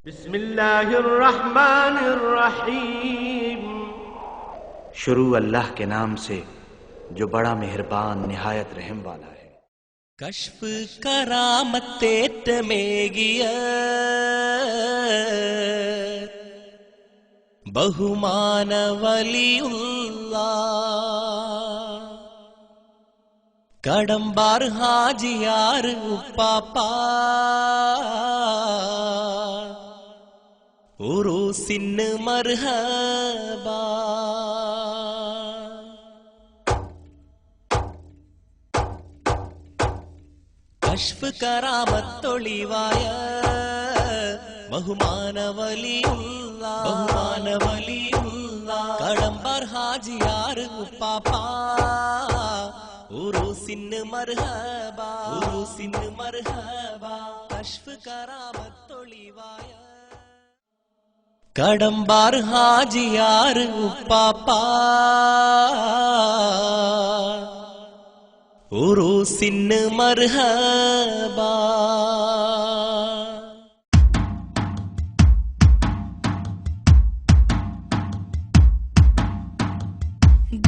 बिस्मिल्लाहिर्रहमानिर्रहीम। शुरू अल्लाह के नाम से जो बड़ा मेहरबान निहायत रहम वाला है। कश्फ करामतेटमेगिय बहुमान वलियुल्लाह कड़ंबार हाजियार उपापा उरूसिन मरहबा। कश्फ करामत्तोളിവായ ബഹുമാന വലിയുള്ളാ കടംബർ ഹാജിയാർ ഉപ്പാപ്പ ഉറൂസിൻ മർഹബ കശ്ഫ് करामत्तोളിവായ കടംബർ ഹാജിയാർ ഉപ്പാപ്പ उरूसिन मरहबा।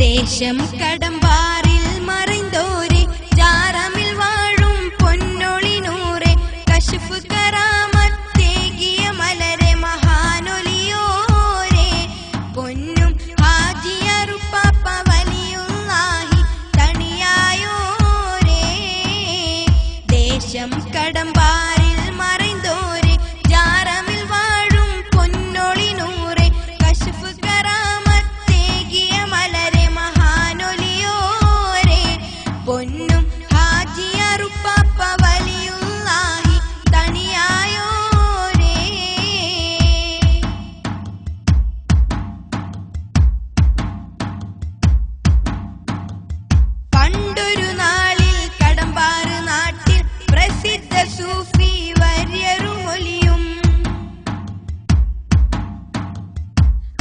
ദേശം കടമ്പാറിൽ മറൈന്തോരെ ജാറമിൽ വാഴും പൊന്നൊളിനൂറെ കശ്ഫ് കറാമത്തേകിയ മലരെ മഹാനൊലിയോരെ പൊന്നും ഹാജിയാറുപ്പാപ്പ വലിയുള്ളാഹി തണിയായോരേ ദേശം കടമ്പാറിൽ മറൈന്തോരെ ജാറമിൽ വാഴും പൊന്നൊളിനൂറെ കശ്ഫ് കറാമത്തേകിയ മലരെ മഹാനൊലിയോരെ പൊന്നും ഹാജിയാറുപ്പാപ്പ വലിയുള്ളാഹി തണിയായോരേ പണ്ടൊരു നാളിൽ കടമ്പാറ് നാട്ടിൽ പ്രസിദ്ധ സൂഫി വര്യറുമൊലിയും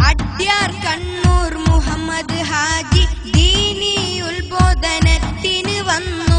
അഡ്യാർ കണ്ണൂർ മുഹമ്മദ് ഹാജി ദീനി ഉത്ബോധനത്തിന് വന്നു.